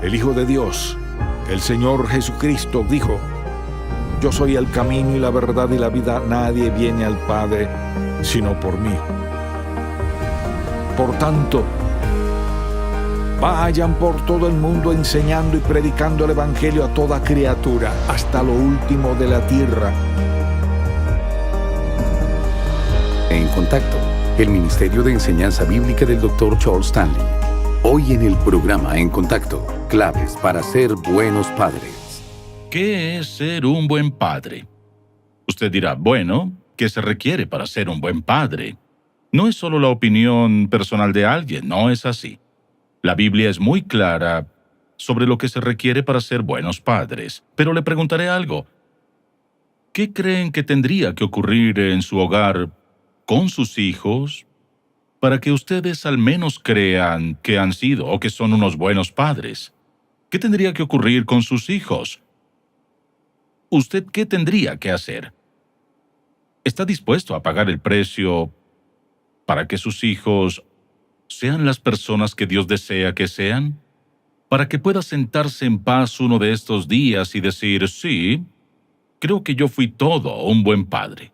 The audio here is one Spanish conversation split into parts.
El Hijo de Dios, el Señor Jesucristo, dijo: Yo soy el camino y la verdad y la vida. Nadie viene al Padre sino por mí. Por tanto, vayan por todo el mundo enseñando y predicando el Evangelio a toda criatura, hasta lo último de la tierra. En Contacto, el Ministerio de Enseñanza Bíblica del Dr. Charles Stanley. Hoy en el programa En Contacto, claves para ser buenos padres. ¿Qué es ser un buen padre? Usted dirá, bueno, ¿qué se requiere para ser un buen padre? No es solo la opinión personal de alguien, no es así. La Biblia es muy clara sobre lo que se requiere para ser buenos padres. Pero le preguntaré algo. ¿Qué creen que tendría que ocurrir en su hogar con sus hijos para que ustedes al menos crean que han sido o que son unos buenos padres? ¿Qué tendría que ocurrir con sus hijos? ¿Usted qué tendría que hacer? ¿Está dispuesto a pagar el precio para que sus hijos sean las personas que Dios desea que sean? Para que pueda sentarse en paz uno de estos días y decir, sí, creo que yo fui todo un buen padre.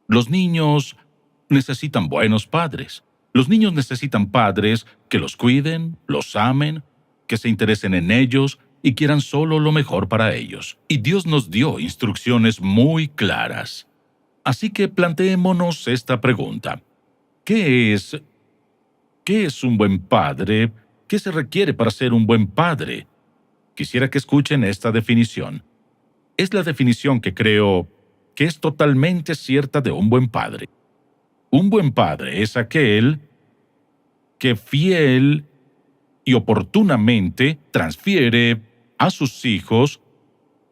Los niños necesitan buenos padres. Los niños necesitan padres que los cuiden, los amen, que se interesen en ellos y quieran solo lo mejor para ellos. Y Dios nos dio instrucciones muy claras. Así que planteémonos esta pregunta. ¿Qué es un buen padre? ¿Qué se requiere para ser un buen padre? Quisiera que escuchen esta definición. Es la definición que creo que es totalmente cierta de un buen padre. Un buen padre es aquel que fiel y oportunamente transfiere a sus hijos,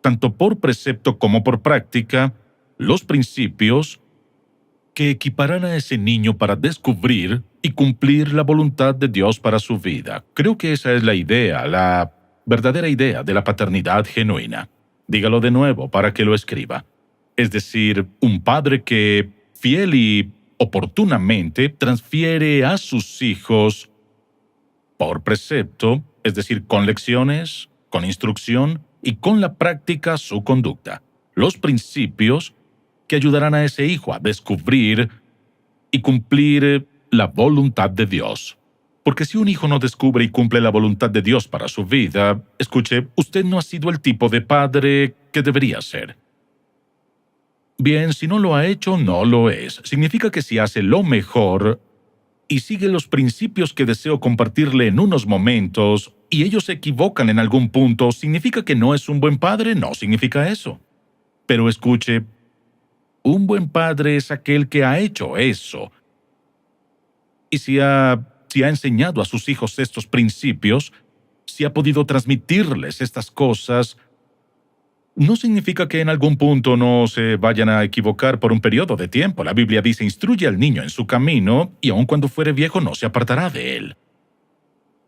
tanto por precepto como por práctica, los principios que equiparán a ese niño para descubrir y cumplir la voluntad de Dios para su vida. Creo que esa es la idea, la verdadera idea de la paternidad genuina. Dígalo de nuevo para que lo escriba. Es decir, un padre que, fiel y oportunamente, transfiere a sus hijos por precepto, es decir, con lecciones, con instrucción y con la práctica su conducta. Los principios que ayudarán a ese hijo a descubrir y cumplir la voluntad de Dios. Porque si un hijo no descubre y cumple la voluntad de Dios para su vida, escuche, usted no ha sido el tipo de padre que debería ser. Bien, si no lo ha hecho, no lo es. Significa que si hace lo mejor y sigue los principios que deseo compartirle en unos momentos, y ellos se equivocan en algún punto, ¿significa que no es un buen padre? No significa eso. Pero escuche, un buen padre es aquel que ha hecho eso. Y si ha enseñado a sus hijos estos principios, si ha podido transmitirles estas cosas, no significa que en algún punto no se vayan a equivocar por un periodo de tiempo. La Biblia dice, instruye al niño en su camino, y aun cuando fuere viejo no se apartará de él.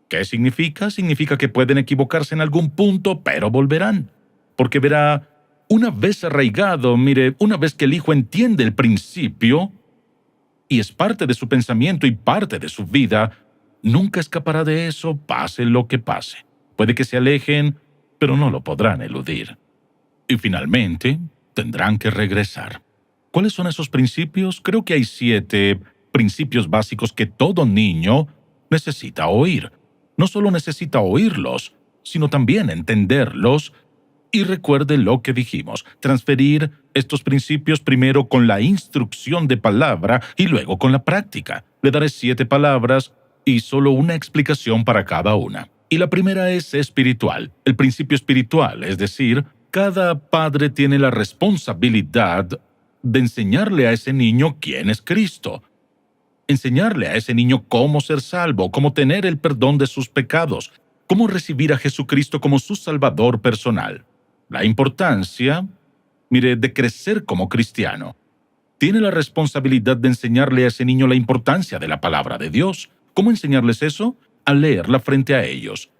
¿Qué significa? Significa que pueden equivocarse en algún punto, pero volverán. Porque verá, una vez arraigado, mire, una vez que el hijo entiende el principio, y es parte de su pensamiento y parte de su vida, nunca escapará de eso, pase lo que pase. Puede que se alejen, pero no lo podrán eludir. Y finalmente, tendrán que regresar. ¿Cuáles son esos principios? Creo que hay 7 principios básicos que todo niño necesita oír. No solo necesita oírlos, sino también entenderlos. Y recuerde lo que dijimos, transferir estos principios primero con la instrucción de palabra y luego con la práctica. Le daré 7 palabras y solo una explicación para cada una. Y la primera es espiritual, el principio espiritual, es decir, cada padre tiene la responsabilidad de enseñarle a ese niño quién es Cristo. Enseñarle a ese niño cómo ser salvo, cómo tener el perdón de sus pecados, cómo recibir a Jesucristo como su Salvador personal. La importancia, mire, de crecer como cristiano. Tiene la responsabilidad de enseñarle a ese niño la importancia de la palabra de Dios. ¿Cómo enseñarles eso? Al leerla frente a ellos.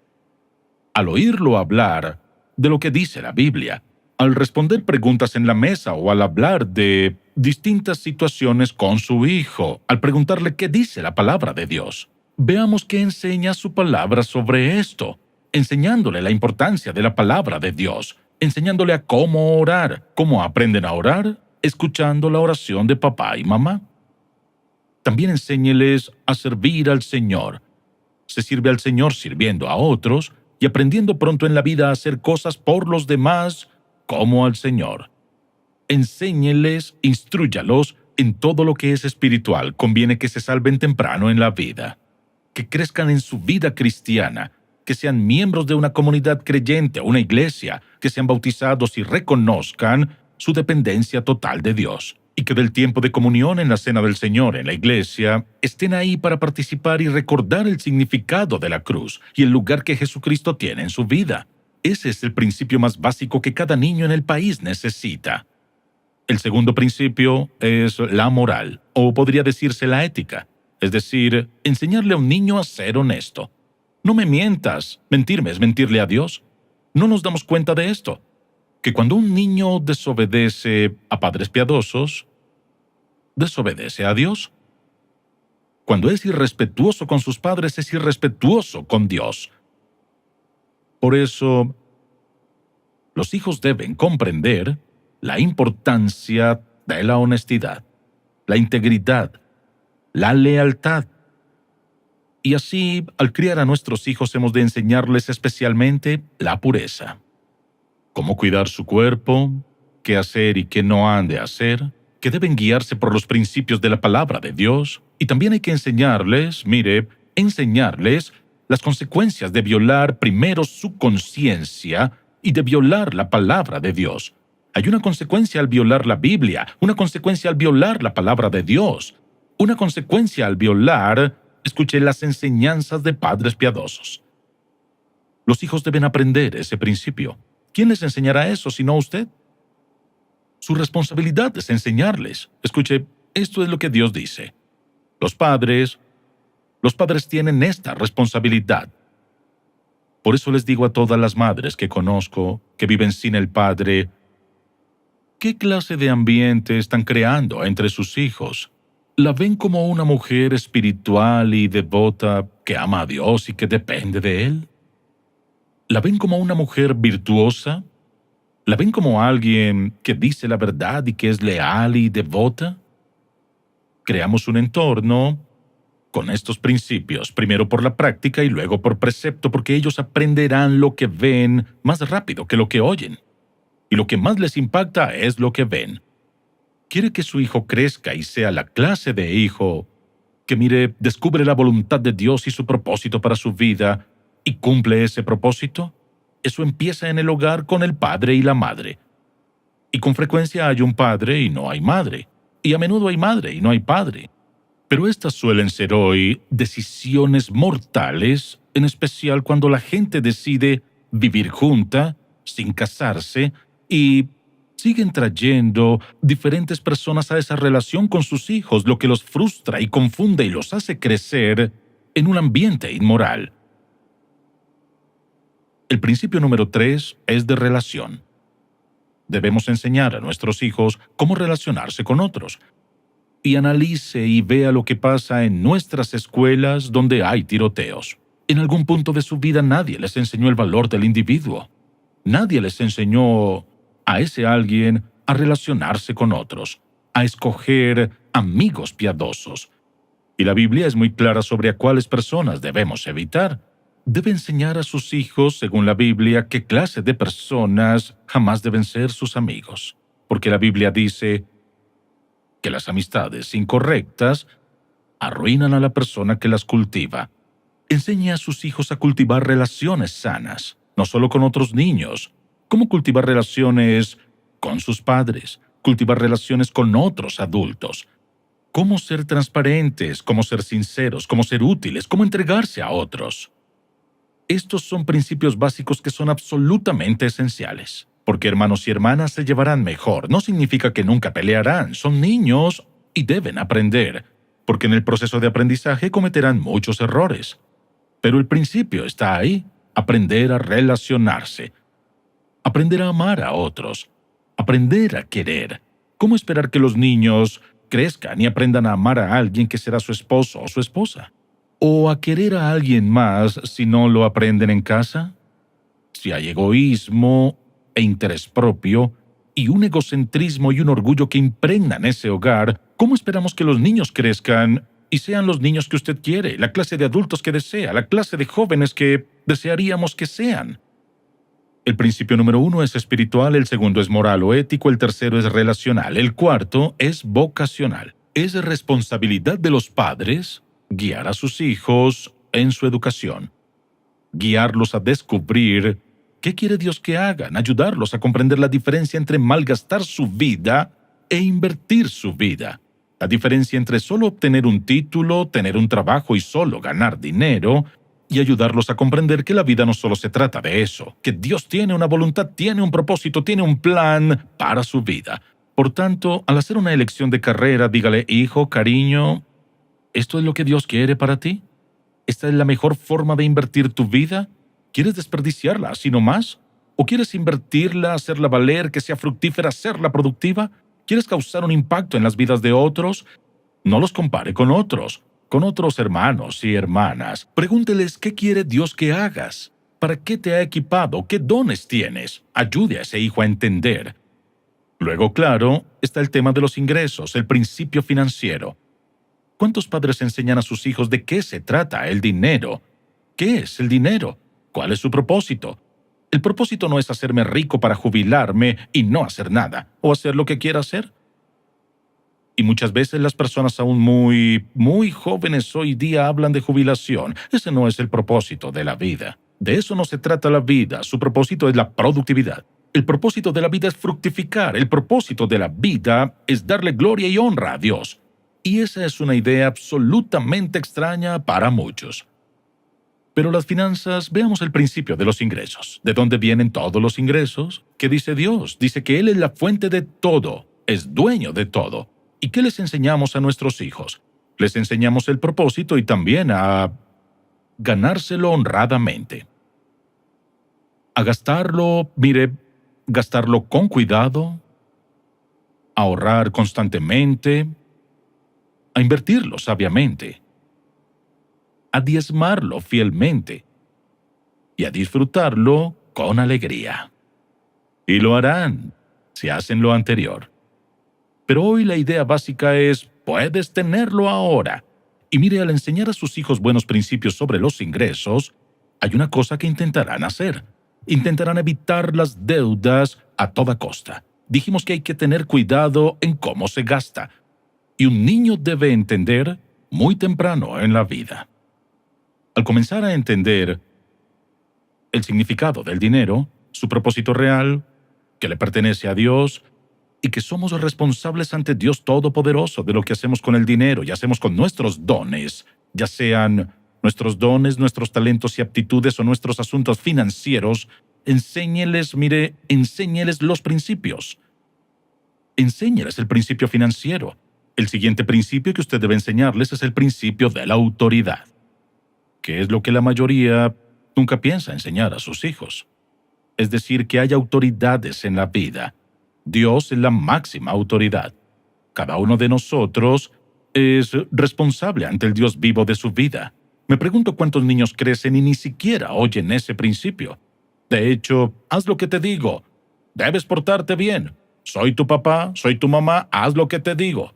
Al oírlo hablar de lo que dice la Biblia, al responder preguntas en la mesa o al hablar de distintas situaciones con su hijo, al preguntarle qué dice la palabra de Dios. Veamos qué enseña su palabra sobre esto. enseñándole la importancia de la palabra de Dios, enseñándole a cómo orar. ¿Cómo aprenden a orar? Escuchando la oración de papá y mamá. También enséñeles a servir al Señor. Se sirve al Señor sirviendo a otros y aprendiendo pronto en la vida a hacer cosas por los demás como al Señor. Enséñeles, instrúyalos en todo lo que es espiritual. Conviene que se salven temprano en la vida, que crezcan en su vida cristiana, que sean miembros de una comunidad creyente o una iglesia, que sean bautizados y reconozcan su dependencia total de Dios, y que del tiempo de comunión en la cena del Señor en la iglesia estén ahí para participar y recordar el significado de la cruz y el lugar que Jesucristo tiene en su vida. Ese es el principio más básico que cada niño en el país necesita. El segundo principio es la moral, o podría decirse la ética, es decir, enseñarle a un niño a ser honesto. No me mientas. Mentirme es mentirle a Dios. No nos damos cuenta de esto, que cuando un niño desobedece a padres piadosos, desobedece a Dios. Cuando es irrespetuoso con sus padres, es irrespetuoso con Dios. Por eso, los hijos deben comprender la importancia de la honestidad, la integridad, la lealtad. Y así, al criar a nuestros hijos, hemos de enseñarles especialmente la pureza. Cómo cuidar su cuerpo, qué hacer y qué no han de hacer, que deben guiarse por los principios de la palabra de Dios. Y también hay que enseñarles, enseñarles las consecuencias de violar primero su conciencia y de violar la palabra de Dios. Hay una consecuencia al violar la Biblia, una consecuencia al violar la palabra de Dios, una consecuencia al violar, escuche, las enseñanzas de padres piadosos. Los hijos deben aprender ese principio. ¿Quién les enseñará eso sino usted? Su responsabilidad es enseñarles. Escuche, esto es lo que Dios dice. Los padres tienen esta responsabilidad. Por eso les digo a todas las madres que conozco que viven sin el padre, ¿qué clase de ambiente están creando entre sus hijos? ¿La ven como una mujer espiritual y devota que ama a Dios y que depende de Él? ¿La ven como una mujer virtuosa? ¿La ven como alguien que dice la verdad y que es leal y devota? Creamos un entorno con estos principios, primero por la práctica y luego por precepto, porque ellos aprenderán lo que ven más rápido que lo que oyen. Y lo que más les impacta es lo que ven. ¿Quiere que su hijo crezca y sea la clase de hijo que, descubre la voluntad de Dios y su propósito para su vida y cumple ese propósito? Eso empieza en el hogar con el padre y la madre. Y con frecuencia hay un padre y no hay madre. Y a menudo hay madre y no hay padre. Pero estas suelen ser hoy decisiones mortales, en especial cuando la gente decide vivir junta, sin casarse, y siguen trayendo diferentes personas a esa relación con sus hijos, lo que los frustra y confunde y los hace crecer en un ambiente inmoral. El principio número 3 es de relación. Debemos enseñar a nuestros hijos cómo relacionarse con otros. Y analice y vea lo que pasa en nuestras escuelas donde hay tiroteos. En algún punto de su vida nadie les enseñó el valor del individuo. Nadie les enseñó a ese alguien a relacionarse con otros, a escoger amigos piadosos. Y la Biblia es muy clara sobre a cuáles personas debemos evitar. Debe enseñar a sus hijos, según la Biblia, qué clase de personas jamás deben ser sus amigos. Porque la Biblia dice que las amistades incorrectas arruinan a la persona que las cultiva. Enseñe a sus hijos a cultivar relaciones sanas, no solo con otros niños. Cómo cultivar relaciones con sus padres, cultivar relaciones con otros adultos. Cómo ser transparentes, cómo ser sinceros, cómo ser útiles, cómo entregarse a otros. Estos son principios básicos que son absolutamente esenciales. Porque hermanos y hermanas se llevarán mejor. No significa que nunca pelearán. Son niños y deben aprender. Porque en el proceso de aprendizaje cometerán muchos errores. Pero el principio está ahí. Aprender a relacionarse. Aprender a amar a otros. Aprender a querer. ¿Cómo esperar que los niños crezcan y aprendan a amar a alguien que será su esposo o su esposa? ¿O a querer a alguien más si no lo aprenden en casa? si hay egoísmo e interés propio, y un egocentrismo y un orgullo que impregnan ese hogar, ¿cómo esperamos que los niños crezcan y sean los niños que usted quiere, la clase de adultos que desea, la clase de jóvenes que desearíamos que sean? El principio número 1 es espiritual, el segundo es moral o ético, el tercero es relacional, el cuarto es vocacional. Es responsabilidad de los padres guiar a sus hijos en su educación, guiarlos a descubrir qué quiere Dios que hagan, ayudarlos a comprender la diferencia entre malgastar su vida e invertir su vida, la diferencia entre solo obtener un título, tener un trabajo y solo ganar dinero, y ayudarlos a comprender que la vida no solo se trata de eso, que Dios tiene una voluntad, tiene un propósito, tiene un plan para su vida. Por tanto, al hacer una elección de carrera, dígale: hijo, cariño, ¿esto es lo que Dios quiere para ti? ¿Esta es la mejor forma de invertir tu vida? ¿Quieres desperdiciarla así nomás? ¿O quieres invertirla, hacerla valer, que sea fructífera, hacerla productiva? ¿Quieres causar un impacto en las vidas de otros? No los compare con otros hermanos y hermanas. Pregúnteles qué quiere Dios que hagas, para qué te ha equipado, qué dones tienes. Ayude a ese hijo a entender. Luego, claro, está el tema de los ingresos, el principio financiero. ¿Cuántos padres enseñan a sus hijos de qué se trata el dinero? ¿Qué es el dinero? ¿Cuál es su propósito? El propósito no es hacerme rico para jubilarme y no hacer nada, o hacer lo que quiera hacer. Y muchas veces las personas aún muy jóvenes hoy día hablan de jubilación. Ese no es el propósito de la vida. De eso no se trata la vida. Su propósito es la productividad. El propósito de la vida es fructificar. El propósito de la vida es darle gloria y honra a Dios. Y esa es una idea absolutamente extraña para muchos. Pero las finanzas, veamos el principio de los ingresos. ¿De dónde vienen todos los ingresos? ¿Qué dice Dios? Dice que Él es la fuente de todo, es dueño de todo. ¿Y qué les enseñamos a nuestros hijos? Les enseñamos el propósito y también a ganárselo honradamente. A gastarlo, gastarlo con cuidado, a ahorrar constantemente, a invertirlo sabiamente, a diezmarlo fielmente y a disfrutarlo con alegría. Y lo harán si hacen lo anterior. Pero hoy la idea básica es: puedes tenerlo ahora. Y mire, al enseñar a sus hijos buenos principios sobre los ingresos, hay una cosa que intentarán hacer. Intentarán evitar las deudas a toda costa. Dijimos que hay que tener cuidado en cómo se gasta. Y un niño debe entender muy temprano en la vida. Al comenzar a entender el significado del dinero, su propósito real, que le pertenece a Dios, y que somos responsables ante Dios Todopoderoso de lo que hacemos con el dinero y hacemos con nuestros dones, ya sean nuestros dones, nuestros talentos y aptitudes o nuestros asuntos financieros, enséñeles los principios. Enséñeles el principio financiero. El siguiente principio que usted debe enseñarles es el principio de la autoridad, que es lo que la mayoría nunca piensa enseñar a sus hijos. Es decir, que hay autoridades en la vida. Dios es la máxima autoridad. Cada uno de nosotros es responsable ante el Dios vivo de su vida. Me pregunto cuántos niños crecen y ni siquiera oyen ese principio. De hecho, haz lo que te digo. Debes portarte bien. Soy tu papá, soy tu mamá, haz lo que te digo.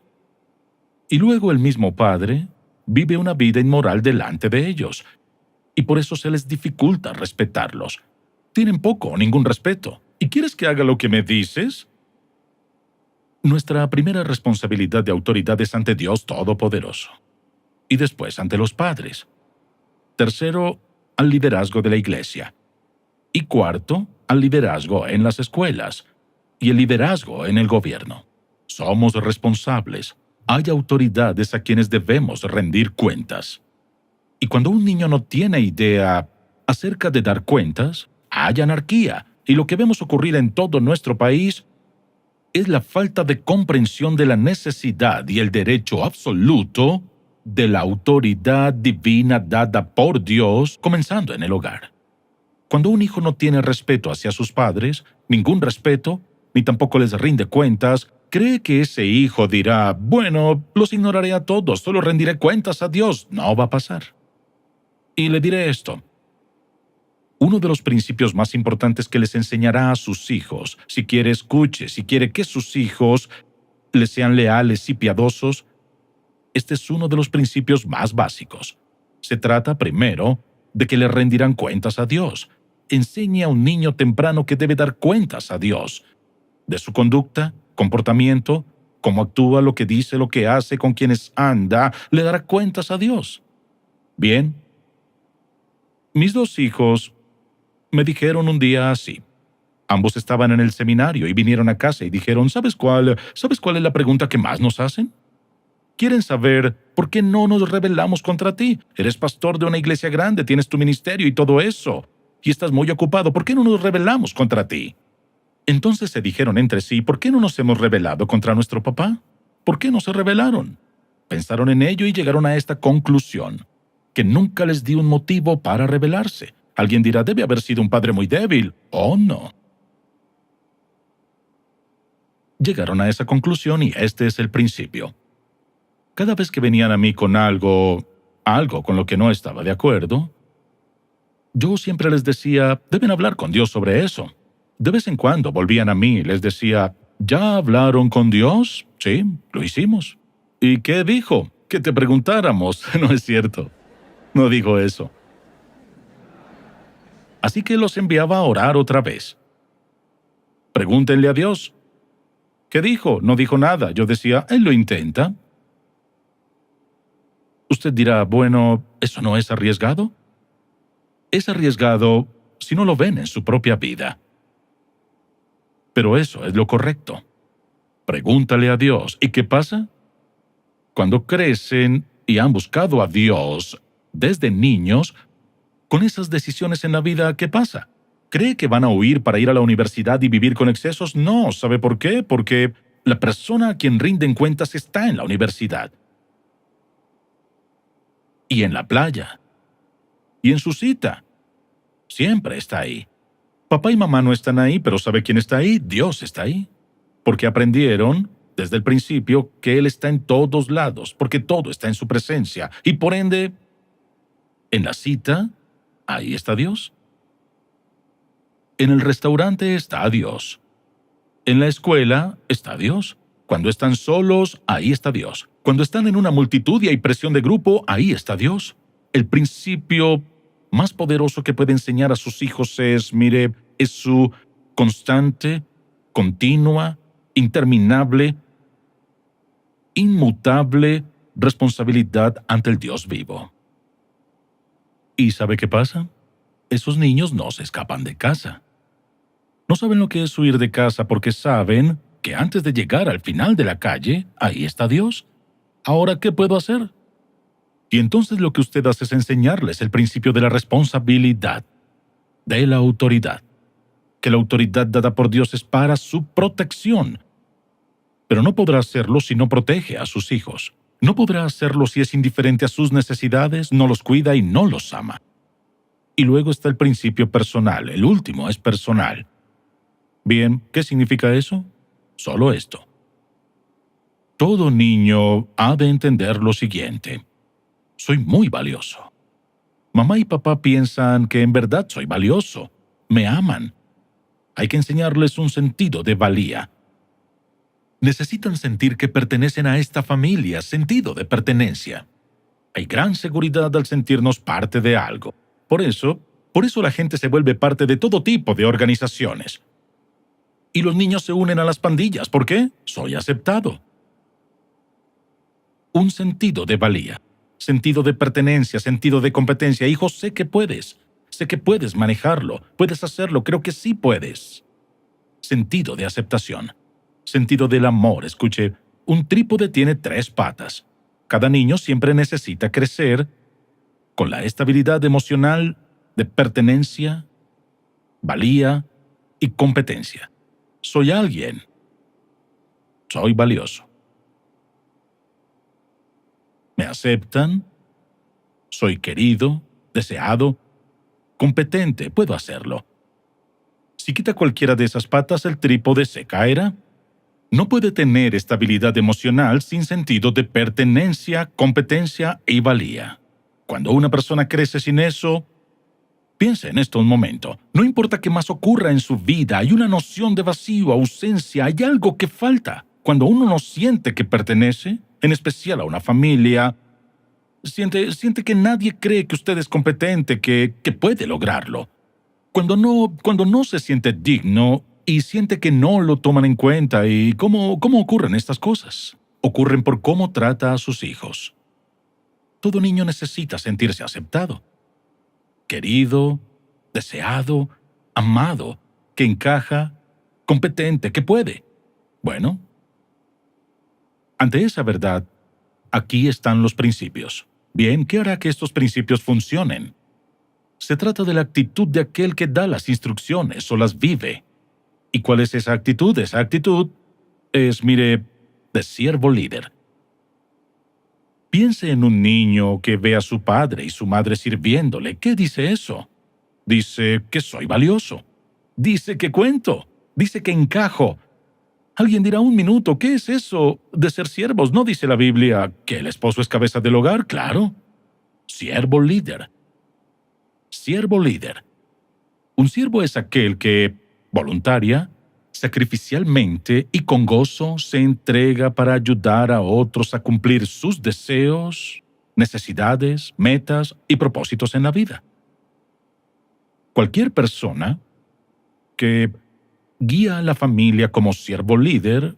Y luego el mismo padre vive una vida inmoral delante de ellos. Y por eso se les dificulta respetarlos. Tienen poco o ningún respeto. ¿Y quieres que haga lo que me dices? Nuestra primera responsabilidad de autoridad es ante Dios Todopoderoso. Y después ante los padres. Tercero, al liderazgo de la iglesia. Y cuarto, al liderazgo en las escuelas. Y el liderazgo en el gobierno. Somos responsables. Hay autoridades a quienes debemos rendir cuentas. Y cuando un niño no tiene idea acerca de dar cuentas, hay anarquía. Y lo que vemos ocurrir en todo nuestro país es la falta de comprensión de la necesidad y el derecho absoluto de la autoridad divina dada por Dios, comenzando en el hogar. Cuando un hijo no tiene respeto hacia sus padres, ningún respeto, ni tampoco les rinde cuentas, cree que ese hijo dirá: bueno, los ignoraré a todos, solo rendiré cuentas a Dios. No va a pasar. Y le diré esto: Uno de los principios más importantes que les enseñará a sus hijos, si quiere escuche, si quiere que sus hijos les sean leales y piadosos, este es uno de los principios más básicos. Se trata, primero, de que le rendirán cuentas a Dios. Enseñe a un niño temprano que debe dar cuentas a Dios, de su conducta, comportamiento, cómo actúa, lo que dice, lo que hace, con quienes anda, le dará cuentas a Dios. Bien, mis dos hijos me dijeron un día así. Ambos estaban en el seminario y vinieron a casa y dijeron, ¿sabes cuál es la pregunta que más nos hacen? Quieren saber por qué no nos rebelamos contra ti. Eres pastor de una iglesia grande, tienes tu ministerio y todo eso, y estás muy ocupado. ¿Por qué no nos rebelamos contra ti? Entonces se dijeron entre sí, ¿por qué no nos hemos rebelado contra nuestro papá? ¿Por qué no se rebelaron? Pensaron en ello y llegaron a esta conclusión, que nunca les di un motivo para rebelarse. Alguien dirá, debe haber sido un padre muy débil. Oh, no. Llegaron a esa conclusión y este es el principio. Cada vez que venían a mí con algo con lo que no estaba de acuerdo, yo siempre les decía, deben hablar con Dios sobre eso. De vez en cuando volvían a mí y les decía, ¿ya hablaron con Dios? Sí, lo hicimos. ¿Y qué dijo? Que te preguntáramos. No es cierto. No dijo eso. Así que los enviaba a orar otra vez. Pregúntenle a Dios. ¿Qué dijo? No dijo nada. Yo decía, Él lo intenta. Usted dirá, bueno, ¿eso no es arriesgado? Es arriesgado si no lo ven en su propia vida. Pero eso es lo correcto. Pregúntale a Dios. ¿Y qué pasa? Cuando crecen y han buscado a Dios desde niños, con esas decisiones en la vida, ¿qué pasa? ¿Cree que van a huir para ir a la universidad y vivir con excesos? No. ¿Sabe por qué? Porque la persona a quien rinden cuentas está en la universidad. Y en la playa. Y en su cita. Siempre está ahí. Papá y mamá no están ahí, pero ¿sabe quién está ahí? Dios está ahí. Porque aprendieron desde el principio que Él está en todos lados, porque todo está en su presencia. Y por ende, en la cita, ahí está Dios. En el restaurante está Dios. En la escuela está Dios. Cuando están solos, ahí está Dios. Cuando están en una multitud y hay presión de grupo, ahí está Dios. El principio más poderoso que puede enseñar a sus hijos es su constante, continua, interminable, inmutable responsabilidad ante el Dios vivo. ¿Y sabe qué pasa? Esos niños no se escapan de casa. No saben lo que es huir de casa porque saben que antes de llegar al final de la calle, ahí está Dios. ¿Ahora qué puedo hacer? Y entonces lo que usted hace es enseñarles el principio de la responsabilidad, de la autoridad, que la autoridad dada por Dios es para su protección. Pero no podrá hacerlo si no protege a sus hijos. No podrá hacerlo si es indiferente a sus necesidades, no los cuida y no los ama. Y luego está el principio personal. El último es personal. Bien, ¿qué significa eso? Solo esto. Todo niño ha de entender lo siguiente. Soy muy valioso. Mamá y papá piensan que en verdad soy valioso. Me aman. Hay que enseñarles un sentido de valía. Necesitan sentir que pertenecen a esta familia, sentido de pertenencia. Hay gran seguridad al sentirnos parte de algo. Por eso la gente se vuelve parte de todo tipo de organizaciones. Y los niños se unen a las pandillas. ¿Por qué? Soy aceptado. Un sentido de valía, sentido de pertenencia, sentido de competencia. Hijo, sé que puedes manejarlo, puedes hacerlo, creo que sí puedes. Sentido de aceptación, sentido del amor. Escuche, un trípode tiene 3 patas. Cada niño siempre necesita crecer con la estabilidad emocional de pertenencia, valía y competencia. Soy alguien. Soy valioso. Me aceptan. Soy querido, deseado, competente. Puedo hacerlo. Si quita cualquiera de esas patas, el trípode se caerá. No puede tener estabilidad emocional sin sentido de pertenencia, competencia y valía. Cuando una persona crece sin eso, Piense en esto un momento. No importa qué más ocurra en su vida, hay una noción de vacío, ausencia, hay algo que falta. Cuando uno no siente que pertenece, en especial a una familia, siente que nadie cree que usted es competente, que puede lograrlo. Cuando no se siente digno y siente que no lo toman en cuenta. ¿Y cómo ocurren estas cosas? Ocurren por cómo trata a sus hijos. Todo niño necesita sentirse aceptado, querido, deseado, amado, que encaja, competente, que puede. Bueno, ante esa verdad, aquí están los principios. Bien, ¿qué hará que estos principios funcionen? Se trata de la actitud de aquel que da las instrucciones o las vive. ¿Y cuál es esa actitud? Esa actitud es, mire, de siervo líder. Piense en un niño que ve a su padre y su madre sirviéndole. ¿Qué dice eso? Dice que soy valioso. Dice que cuento. Dice que encajo. Alguien dirá, un minuto, ¿qué es eso de ser siervos? ¿No dice la Biblia que el esposo es cabeza del hogar? Claro. Siervo líder. Siervo líder. Un siervo es aquel que, voluntaria, sacrificialmente y con gozo se entrega para ayudar a otros a cumplir sus deseos, necesidades, metas y propósitos en la vida. Cualquier persona que guía a la familia como siervo líder,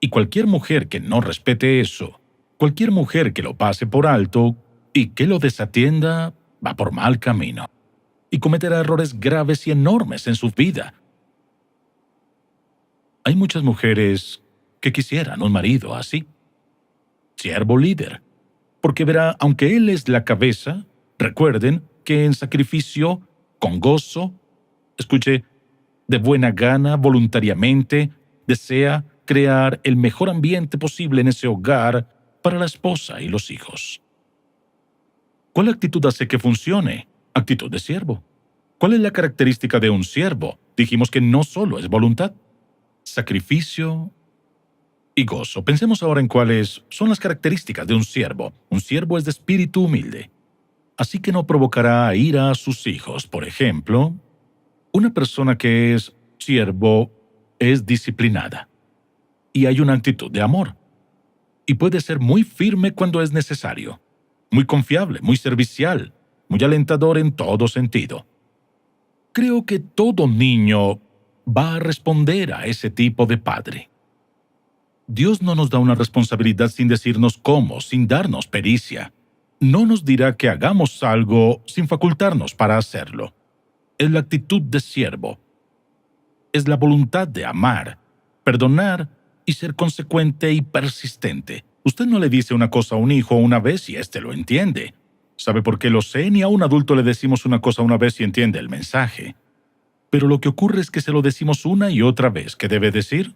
y cualquier mujer que no respete eso, cualquier mujer que lo pase por alto y que lo desatienda, va por mal camino y cometerá errores graves y enormes en su vida. Hay muchas mujeres que quisieran un marido así, siervo líder, porque verá, aunque él es la cabeza, recuerden que en sacrificio, con gozo, escuche, de buena gana, voluntariamente, desea crear el mejor ambiente posible en ese hogar para la esposa y los hijos. ¿Cuál actitud hace que funcione? Actitud de siervo. ¿Cuál es la característica de un siervo? Dijimos que no solo es voluntad, sacrificio y gozo. Pensemos ahora en cuáles son las características de un siervo. Un siervo es de espíritu humilde, así que no provocará ira a sus hijos. Por ejemplo, una persona que es siervo es disciplinada y hay una actitud de amor. Y puede ser muy firme cuando es necesario, muy confiable, muy servicial, muy alentador en todo sentido. Creo que todo niño va a responder a ese tipo de padre. Dios no nos da una responsabilidad sin decirnos cómo, sin darnos pericia. No nos dirá que hagamos algo sin facultarnos para hacerlo. Es la actitud de siervo. Es la voluntad de amar, perdonar y ser consecuente y persistente. Usted no le dice una cosa a un hijo una vez y éste lo entiende. ¿Sabe por qué lo sé? Ni a un adulto le decimos una cosa una vez y entiende el mensaje. Pero lo que ocurre es que se lo decimos una y otra vez. ¿Qué debe decir?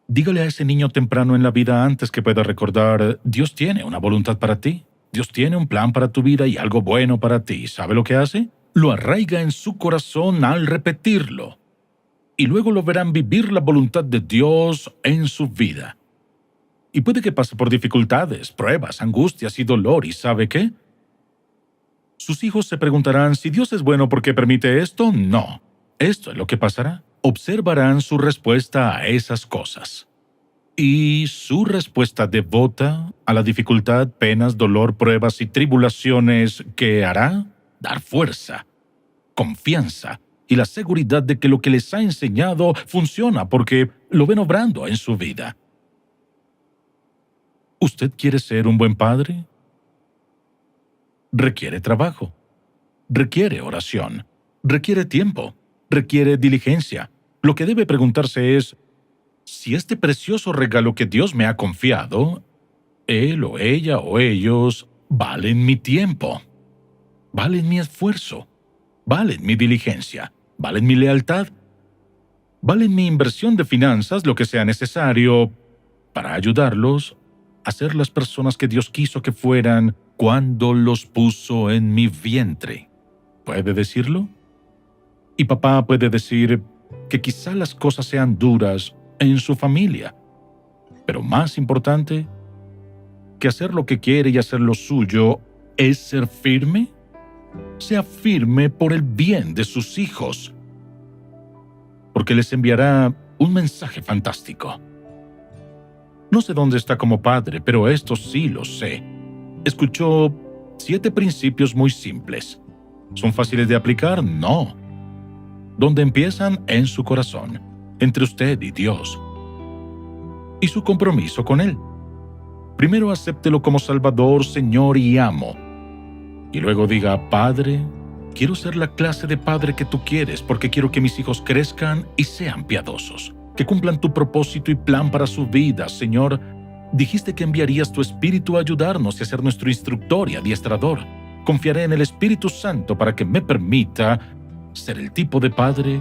Dígale a ese niño temprano en la vida antes que pueda recordar, Dios tiene una voluntad para ti. Dios tiene un plan para tu vida y algo bueno para ti. ¿Sabe lo que hace? Lo arraiga en su corazón al repetirlo. Y luego lo verán vivir la voluntad de Dios en su vida. Y puede que pase por dificultades, pruebas, angustias y dolor. ¿Y sabe qué? Sus hijos se preguntarán, si Dios es bueno, ¿por qué permite esto? No. Esto es lo que pasará. Observarán su respuesta a esas cosas. Y su respuesta devota a la dificultad, penas, dolor, pruebas y tribulaciones, ¿qué hará? Dar fuerza, confianza y la seguridad de que lo que les ha enseñado funciona porque lo ven obrando en su vida. ¿Usted quiere ser un buen padre? Requiere trabajo, requiere oración, requiere tiempo, requiere diligencia. Lo que debe preguntarse es, si este precioso regalo que Dios me ha confiado, él o ella o ellos, valen mi tiempo, valen mi esfuerzo, valen mi diligencia, valen mi lealtad, valen mi inversión de finanzas, lo que sea necesario para ayudarlos a ser las personas que Dios quiso que fueran cuando los puso en mi vientre. ¿Puede decirlo? Y papá puede decir que quizá las cosas sean duras en su familia, pero más importante que hacer lo que quiere y hacer lo suyo es ser firme sea firme por el bien de sus hijos, porque les enviará un mensaje fantástico. No sé dónde está como padre, pero esto sí lo sé. Escuchó 7 principios muy simples. ¿Son fáciles de aplicar? No. ¿Dónde empiezan? En su corazón, entre usted y Dios, y su compromiso con Él. Primero acéptelo como Salvador, Señor y amo. Y luego diga: Padre, quiero ser la clase de padre que tú quieres, porque quiero que mis hijos crezcan y sean piadosos, que cumplan tu propósito y plan para su vida. Señor, dijiste que enviarías tu Espíritu a ayudarnos y a ser nuestro instructor y adiestrador. Confiaré en el Espíritu Santo para que me permita ser el tipo de padre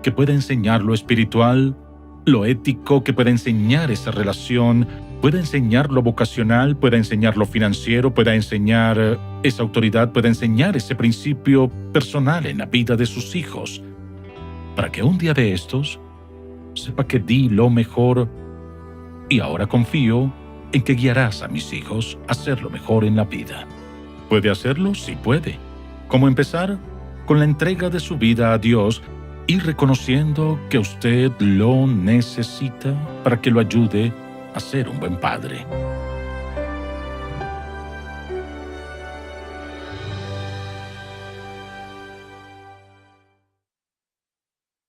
que pueda enseñar lo espiritual, lo ético, que pueda enseñar esa relación, pueda enseñar lo vocacional, pueda enseñar lo financiero, pueda enseñar esa autoridad, pueda enseñar ese principio personal en la vida de sus hijos, para que un día de estos sepa que di lo mejor y ahora confío en que guiarás a mis hijos a hacer lo mejor en la vida. ¿Puede hacerlo? Sí puede. ¿Cómo empezar? Con la entrega de su vida a Dios y reconociendo que usted lo necesita para que lo ayude a ser un buen padre.